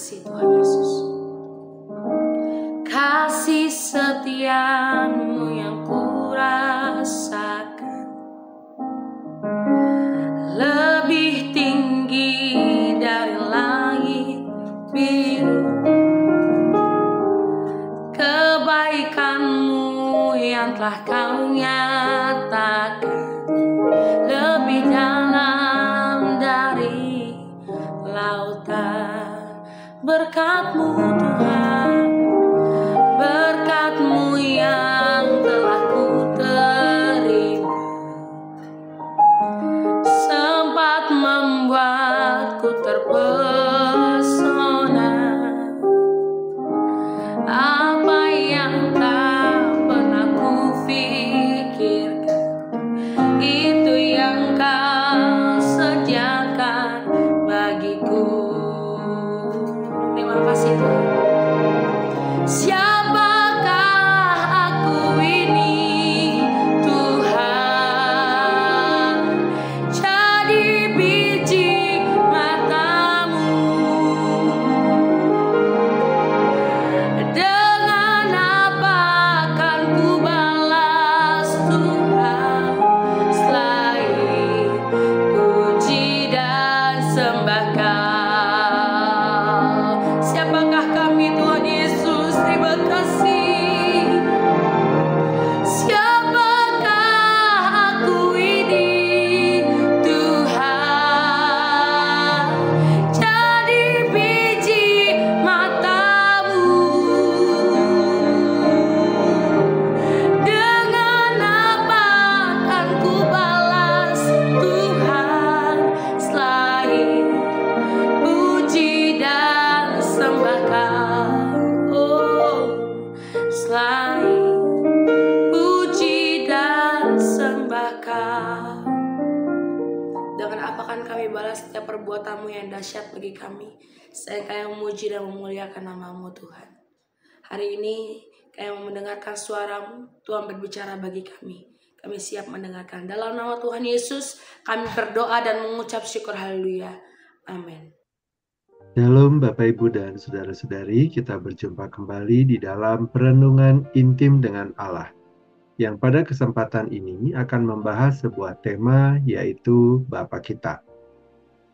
kasih Tuhan Yesus. Kasih setiamu yang kurasakan lebih tinggi dari langit biru. Kebaikanmu yang telah kau nyatakan lebih dalam dari lautan. Berkat-Mu Tuhan, berkat-Mu yang telah ku terima, sempat membuatku terpesona. Apa yang tak pernah ku pikirkan, itu yang Kau sediakan bagiku. Terima kasih Tuhan. Siapakah aku ini Tuhan, jadi biji mata-Mu. Dengan apa akan ku balas Tuhan, selain puji dan sembah Kau. Siapakah kami Tuhan Yesus? Terima kasih. Siapakah aku ini Tuhan, jadi biji mata-Mu. Dengan apa akan ku balas Tuhan, selain puji dan sembah Kau. Oh, selain puji dan sembah Kau. Dengan apa kan kami balas setiap perbuatan-Mu yang dahsyat bagi kami, selain Kami memuji dan memuliakan nama-Mu Tuhan. Hari ini kami mendengarkan suara-Mu, Tuhan berbicara bagi kami. Kami siap mendengarkan. Dalam nama Tuhan Yesus kami berdoa dan mengucap syukur, haleluya. Amin. Shalom Bapak Ibu dan Saudara-saudari, kita berjumpa kembali di dalam Perenungan Intim dengan Allah, yang pada kesempatan ini akan membahas sebuah tema, yaitu Bapa Kita.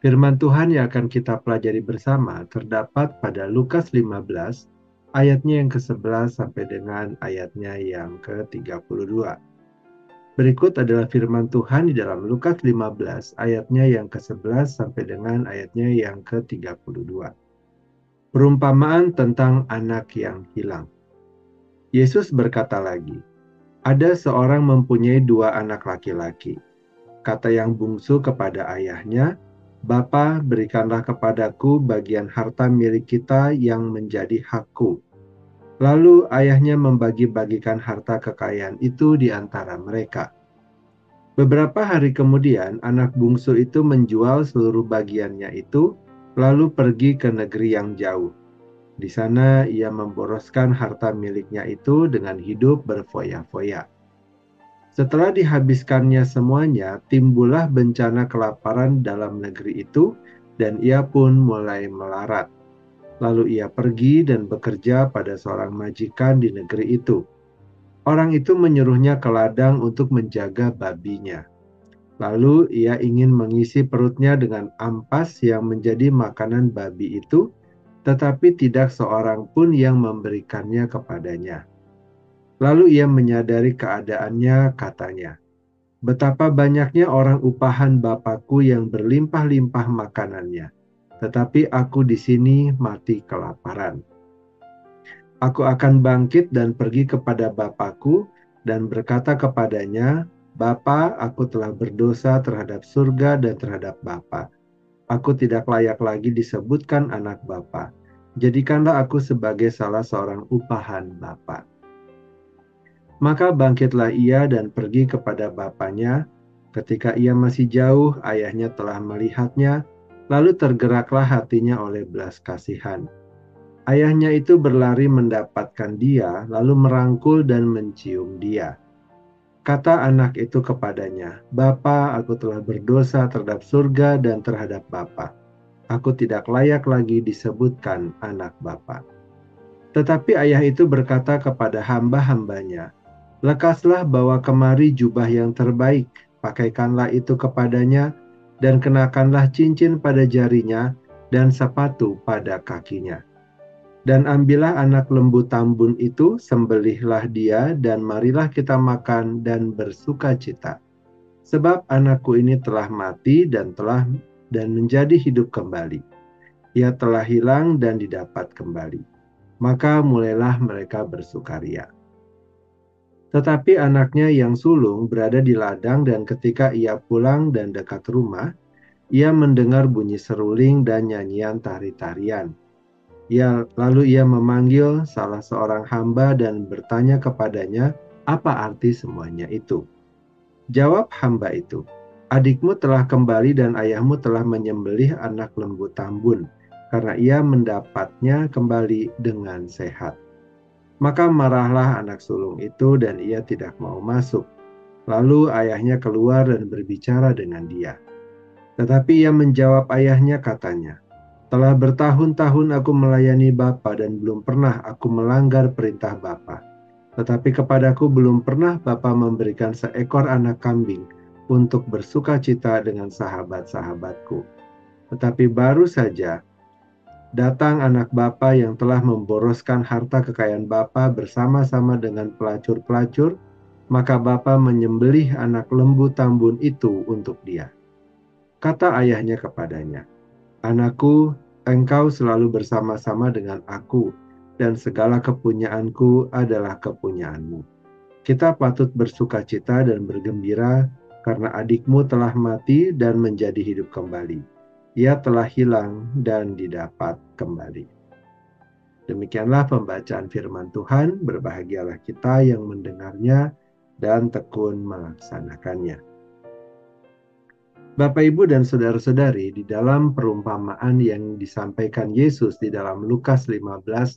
Firman Tuhan yang akan kita pelajari bersama terdapat pada Lukas 15, ayatnya yang ke-11 sampai dengan ayatnya yang ke-32. Berikut adalah firman Tuhan di dalam Lukas 15 ayatnya yang ke-11 sampai dengan ayatnya yang ke-32. Perumpamaan tentang anak yang hilang. Yesus berkata lagi, "Ada seorang mempunyai 2 anak laki-laki. Kata yang bungsu kepada ayahnya, 'Bapa, berikanlah kepadaku bagian harta milik kita yang menjadi hakku.' Lalu ayahnya membagi-bagikan harta kekayaan itu di antara mereka. Beberapa hari kemudian, anak bungsu itu menjual seluruh bagiannya itu, lalu pergi ke negeri yang jauh. Di sana ia memboroskan harta miliknya itu dengan hidup berfoya-foya. Setelah dihabiskannya semuanya, timbullah bencana kelaparan dalam negeri itu, dan ia pun mulai melarat. Lalu ia pergi dan bekerja pada seorang majikan di negeri itu. Orang itu menyuruhnya ke ladang untuk menjaga babinya. Lalu ia ingin mengisi perutnya dengan ampas yang menjadi makanan babi itu, tetapi tidak seorang pun yang memberikannya kepadanya. Lalu ia menyadari keadaannya, katanya, 'Betapa banyaknya orang upahan Bapakku yang berlimpah-limpah makanannya, tetapi aku di sini mati kelaparan. Aku akan bangkit dan pergi kepada Bapakku dan berkata kepadanya, Bapa, aku telah berdosa terhadap surga dan terhadap Bapa. Aku tidak layak lagi disebutkan anak Bapa. Jadikanlah aku sebagai salah seorang upahan Bapa.' Maka bangkitlah ia dan pergi kepada bapanya. Ketika ia masih jauh, ayahnya telah melihatnya, lalu tergeraklah hatinya oleh belas kasihan. Ayahnya itu berlari mendapatkan dia, lalu merangkul dan mencium dia. Kata anak itu kepadanya, Bapa, aku telah berdosa terhadap surga dan terhadap Bapa. Aku tidak layak lagi disebutkan anak bapa." Tetapi ayah itu berkata kepada hamba-hambanya, "Lekaslah bawa kemari jubah yang terbaik, pakaikanlah itu kepadanya, dan kenakanlah cincin pada jarinya, dan sepatu pada kakinya. Dan ambillah anak lembu tambun itu, sembelihlah dia, dan marilah kita makan dan bersuka cita. Sebab anakku ini telah mati dan menjadi hidup kembali. Ia telah hilang dan didapat kembali." Maka mulailah mereka bersukaria. Tetapi anaknya yang sulung berada di ladang, dan ketika ia pulang dan dekat rumah, ia mendengar bunyi seruling dan nyanyian tari-tarian. Lalu ia memanggil salah seorang hamba dan bertanya kepadanya apa arti semuanya itu. Jawab hamba itu, "Adikmu telah kembali dan ayahmu telah menyembelih anak lembu tambun, karena ia mendapatnya kembali dengan sehat." Maka marahlah anak sulung itu dan ia tidak mau masuk. Lalu ayahnya keluar dan berbicara dengan dia. Tetapi ia menjawab ayahnya, katanya, "Telah bertahun-tahun aku melayani Bapa dan belum pernah aku melanggar perintah Bapa. Tetapi kepadaku belum pernah Bapa memberikan seekor anak kambing untuk bersuka cita dengan sahabat-sahabatku. Tetapi baru saja datang anak bapa yang telah memboroskan harta kekayaan bapa bersama-sama dengan pelacur-pelacur, maka bapa menyembelih anak lembu tambun itu untuk dia." Kata ayahnya kepadanya, "Anakku, engkau selalu bersama-sama dengan aku, dan segala kepunyaanku adalah kepunyaanmu. Kita patut bersuka cita dan bergembira, karena adikmu telah mati dan menjadi hidup kembali. Ia telah hilang dan didapat kembali." Demikianlah pembacaan firman Tuhan. Berbahagialah kita yang mendengarnya dan tekun melaksanakannya. Bapak, Ibu, dan saudara-saudari, di dalam perumpamaan yang disampaikan Yesus di dalam Lukas 15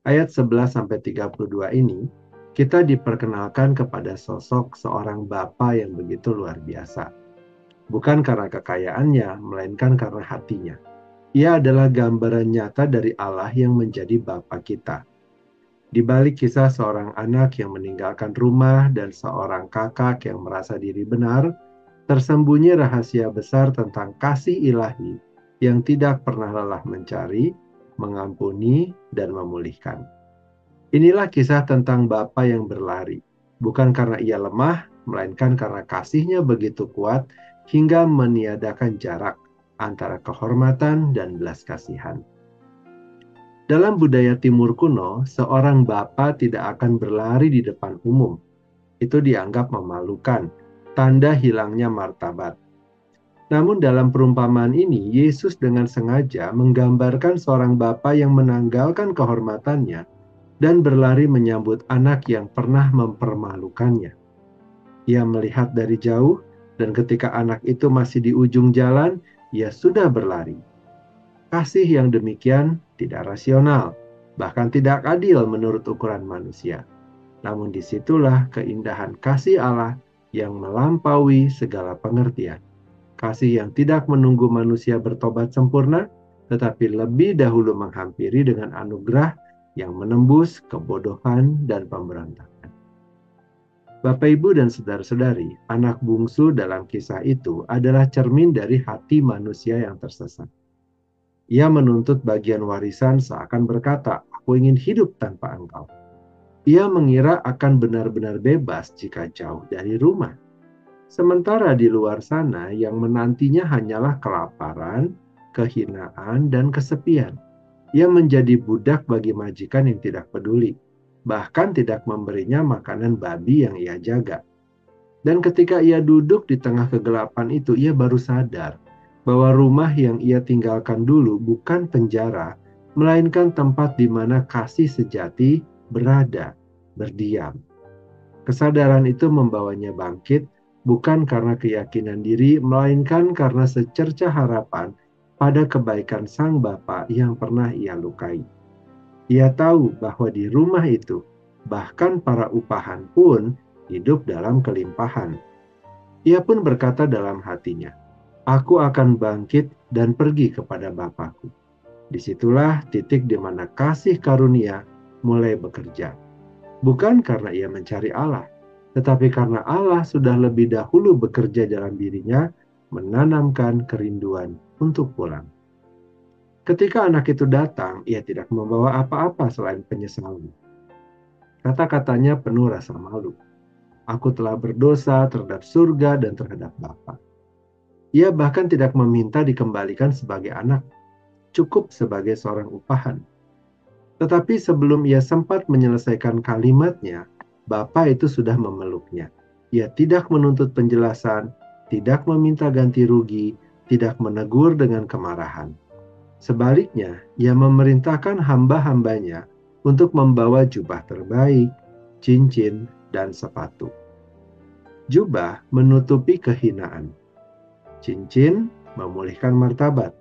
ayat 11-32 ini, kita diperkenalkan kepada sosok seorang bapa yang begitu luar biasa. Bukan karena kekayaannya, melainkan karena hatinya. Ia adalah gambaran nyata dari Allah yang menjadi Bapa kita. Di balik kisah seorang anak yang meninggalkan rumah dan seorang kakak yang merasa diri benar, tersembunyi rahasia besar tentang kasih ilahi yang tidak pernah lelah mencari, mengampuni, dan memulihkan. Inilah kisah tentang Bapa yang berlari, bukan karena ia lemah, melainkan karena kasihnya begitu kuat hingga meniadakan jarak antara kehormatan dan belas kasihan. Dalam budaya Timur kuno, seorang bapa tidak akan berlari di depan umum. Itu dianggap memalukan, tanda hilangnya martabat. Namun dalam perumpamaan ini, Yesus dengan sengaja menggambarkan seorang bapa yang menanggalkan kehormatannya dan berlari menyambut anak yang pernah mempermalukannya. Ia melihat dari jauh, dan ketika anak itu masih di ujung jalan, ia sudah berlari. Kasih yang demikian tidak rasional, bahkan tidak adil menurut ukuran manusia. Namun disitulah keindahan kasih Allah yang melampaui segala pengertian. Kasih yang tidak menunggu manusia bertobat sempurna, tetapi lebih dahulu menghampiri dengan anugerah yang menembus kebodohan dan pemberontakan. Bapak, Ibu, dan saudara-saudari, anak bungsu dalam kisah itu adalah cermin dari hati manusia yang tersesat. Ia menuntut bagian warisan seakan berkata, "Aku ingin hidup tanpa engkau." Ia mengira akan benar-benar bebas jika jauh dari rumah. Sementara di luar sana yang menantinya hanyalah kelaparan, kehinaan, dan kesepian. Ia menjadi budak bagi majikan yang tidak peduli, bahkan tidak memberinya makanan babi yang ia jaga. Dan ketika ia duduk di tengah kegelapan itu, ia baru sadar bahwa rumah yang ia tinggalkan dulu bukan penjara, melainkan tempat di mana kasih sejati berada, berdiam. Kesadaran itu membawanya bangkit, bukan karena keyakinan diri, melainkan karena secerca harapan pada kebaikan Sang Bapa yang pernah ia lukai. Ia tahu bahwa di rumah itu, bahkan para upahan pun hidup dalam kelimpahan. Ia pun berkata dalam hatinya, Aku akan bangkit dan pergi kepada Bapakku. Disitulah titik di mana kasih karunia mulai bekerja. Bukan karena ia mencari Allah, tetapi karena Allah sudah lebih dahulu bekerja dalam dirinya, menanamkan kerinduan untuk pulang. Ketika anak itu datang, ia tidak membawa apa-apa selain penyesalan. Kata-katanya penuh rasa malu. Aku telah berdosa terhadap surga dan terhadap Bapa. Ia bahkan tidak meminta dikembalikan sebagai anak, cukup sebagai seorang upahan. Tetapi sebelum ia sempat menyelesaikan kalimatnya, Bapa itu sudah memeluknya. Ia tidak menuntut penjelasan, tidak meminta ganti rugi, tidak menegur dengan kemarahan. Sebaliknya, ia memerintahkan hamba-hambanya untuk membawa jubah terbaik, cincin, dan sepatu. Jubah menutupi kehinaan. Cincin memulihkan martabat.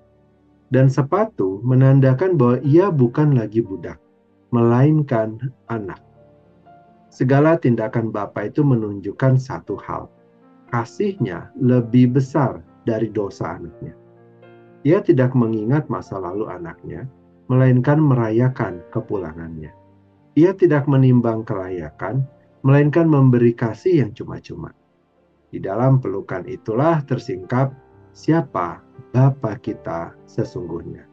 Dan sepatu menandakan bahwa ia bukan lagi budak, melainkan anak. Segala tindakan Bapa itu menunjukkan satu hal. Kasihnya lebih besar dari dosa anaknya. Ia tidak mengingat masa lalu anaknya, melainkan merayakan kepulangannya. Ia tidak menimbang kelayakan, melainkan memberi kasih yang cuma-cuma. Di dalam pelukan itulah tersingkap siapa Bapa kita sesungguhnya.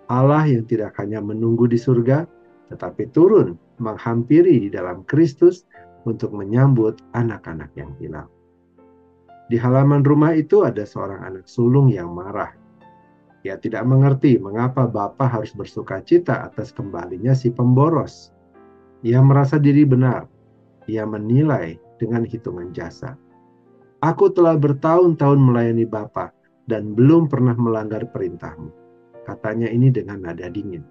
Allah yang tidak hanya menunggu di surga, tetapi turun menghampiri di dalam Kristus untuk menyambut anak-anak yang hilang. Di halaman rumah itu ada seorang anak sulung yang marah. Ia tidak mengerti mengapa Bapa harus bersukacita atas kembalinya si pemboros. Ia merasa diri benar. Ia menilai dengan hitungan jasa. Aku telah bertahun-tahun melayani Bapa dan belum pernah melanggar perintahmu. Katanya ini dengan nada dingin.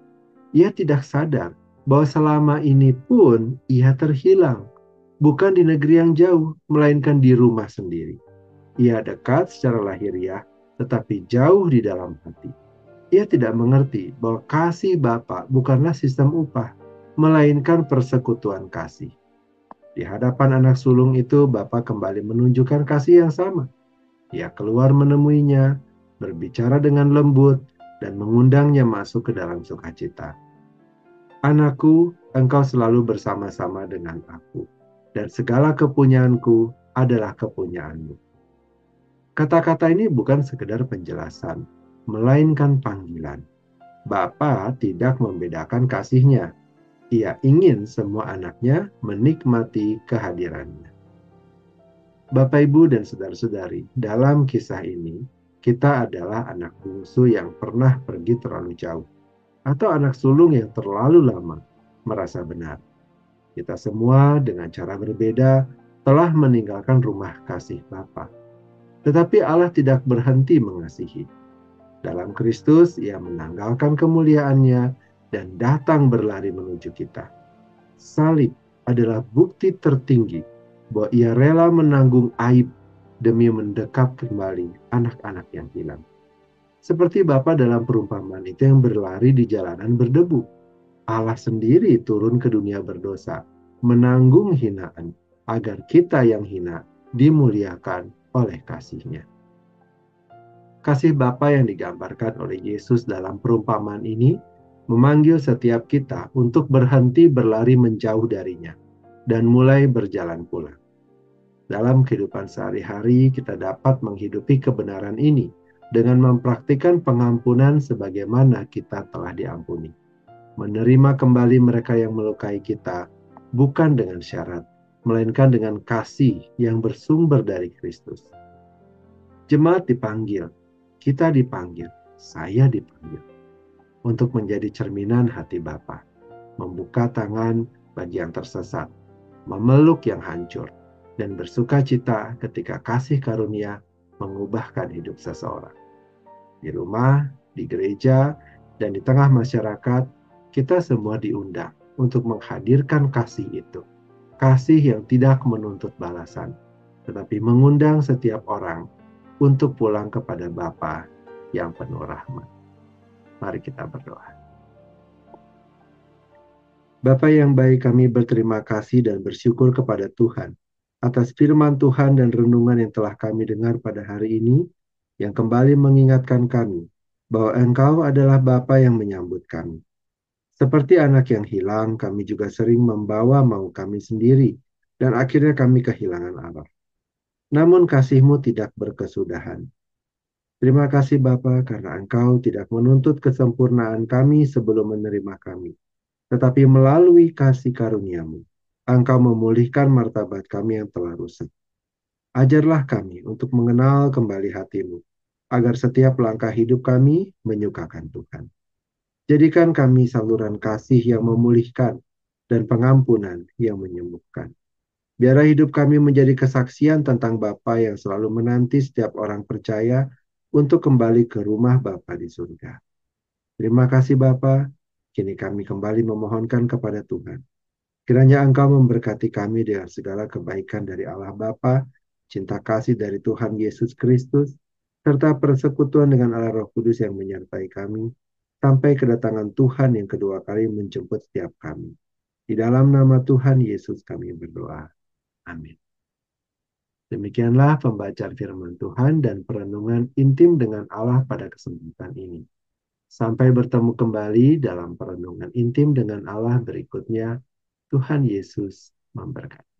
Ia tidak sadar bahwa selama ini pun ia terhilang. Bukan di negeri yang jauh, melainkan di rumah sendiri. Ia dekat secara lahiriah, tetapi jauh di dalam hati. Ia tidak mengerti bahwa kasih Bapa bukanlah sistem upah, melainkan persekutuan kasih. Di hadapan anak sulung itu, Bapa kembali menunjukkan kasih yang sama. Ia keluar menemuinya, berbicara dengan lembut, dan mengundangnya masuk ke dalam sukacita. Anakku, engkau selalu bersama-sama dengan aku, dan segala kepunyaanku adalah kepunyaanmu. Kata-kata ini bukan sekedar penjelasan, melainkan panggilan. Bapa tidak membedakan kasihnya. Ia ingin semua anaknya menikmati kehadirannya. Bapak, Ibu, dan saudara-saudari, dalam kisah ini, kita adalah anak bungsu yang pernah pergi terlalu jauh, atau anak sulung yang terlalu lama merasa benar. Kita semua dengan cara berbeda telah meninggalkan rumah kasih Bapa. Tetapi Allah tidak berhenti mengasihi. Dalam Kristus, Ia menanggalkan kemuliaannya dan datang berlari menuju kita. Salib adalah bukti tertinggi bahwa Ia rela menanggung aib demi mendekap kembali anak-anak yang hilang. Seperti Bapa dalam perumpamaan itu yang berlari di jalanan berdebu. Allah sendiri turun ke dunia berdosa, menanggung hinaan, agar kita yang hina dimuliakan oleh kasih-Nya. Kasih Bapa yang digambarkan oleh Yesus dalam perumpamaan ini memanggil setiap kita untuk berhenti berlari menjauh darinya dan mulai berjalan pulang. Dalam kehidupan sehari-hari kita dapat menghidupi kebenaran ini dengan mempraktikkan pengampunan sebagaimana kita telah diampuni. Menerima kembali mereka yang melukai kita bukan dengan syarat, melainkan dengan kasih yang bersumber dari Kristus. Jemaat dipanggil, kita dipanggil, saya dipanggil untuk menjadi cerminan hati Bapa, membuka tangan bagi yang tersesat, memeluk yang hancur, dan bersuka cita ketika kasih karunia mengubahkan hidup seseorang. Di rumah, di gereja, dan di tengah masyarakat, kita semua diundang untuk menghadirkan kasih itu. Kasih yang tidak menuntut balasan, tetapi mengundang setiap orang untuk pulang kepada Bapa yang penuh rahmat. Mari kita berdoa. Bapa yang baik, kami berterima kasih dan bersyukur kepada Tuhan atas firman Tuhan dan renungan yang telah kami dengar pada hari ini, yang kembali mengingatkan kami bahwa Engkau adalah Bapa yang menyambut kami. Seperti anak yang hilang, kami juga sering membawa mau kami sendiri, dan akhirnya kami kehilangan arah. Namun kasih-Mu tidak berkesudahan. Terima kasih Bapa karena Engkau tidak menuntut kesempurnaan kami sebelum menerima kami, tetapi melalui kasih karunia-Mu, Engkau memulihkan martabat kami yang telah rusak. Ajarlah kami untuk mengenal kembali hati-Mu, agar setiap langkah hidup kami menyukakan Tuhan. Jadikan kami saluran kasih yang memulihkan dan pengampunan yang menyembuhkan. Biarlah hidup kami menjadi kesaksian tentang Bapa yang selalu menanti setiap orang percaya untuk kembali ke rumah Bapa di surga. Terima kasih Bapa. Kini kami kembali memohonkan kepada Tuhan. Kiranya Engkau memberkati kami dengan segala kebaikan dari Allah Bapa, cinta kasih dari Tuhan Yesus Kristus, serta persekutuan dengan Allah Roh Kudus yang menyertai kami, sampai kedatangan Tuhan yang kedua kali menjemput setiap kami. Di dalam nama Tuhan Yesus kami berdoa. Amin. Demikianlah pembacaan firman Tuhan dan perenungan intim dengan Allah pada kesempatan ini. Sampai bertemu kembali dalam perenungan intim dengan Allah berikutnya. Tuhan Yesus memberkati.